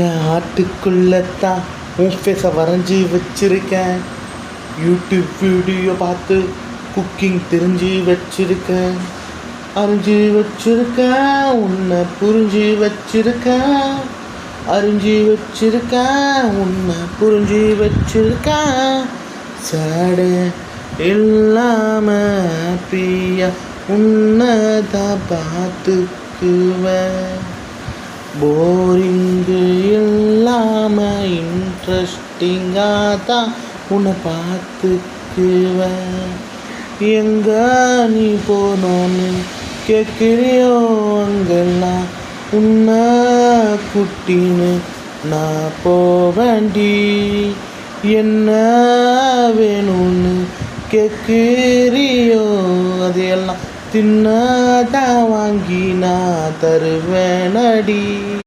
என் ஆட்டுக்குள்ளத்தான் உன் ஃபேஸை வரைஞ்சி வச்சிருக்கேன். யூடியூப் வீடியோ பார்த்து குக்கிங் தெரிஞ்சு வச்சிருக்கேன். அறிஞ்சு வச்சிருக்கேன், உன்னை புரிஞ்சு வச்சிருக்கேன். அறிஞ்சு வச்சிருக்கேன், உன்னை புரிஞ்சு வச்சிருக்கேன். சாட இல்லாம பிரியா உன்னை தான் பார்த்துக்குவேன். போரிங்கு இல்லாமல் இன்ட்ரெஸ்டிங்காக தான் உன்னை பார்த்துக்குவேன். எங்க நீ போனோன்னு கேட்குறியோ அங்கெல்லாம் உன்னை குட்டின்னு நான் போவேண்டி. என்ன வேணும்னு கேட்குறியோ அதையெல்லாம் தின்னதான் வாங்கி நான் தருவேனடி.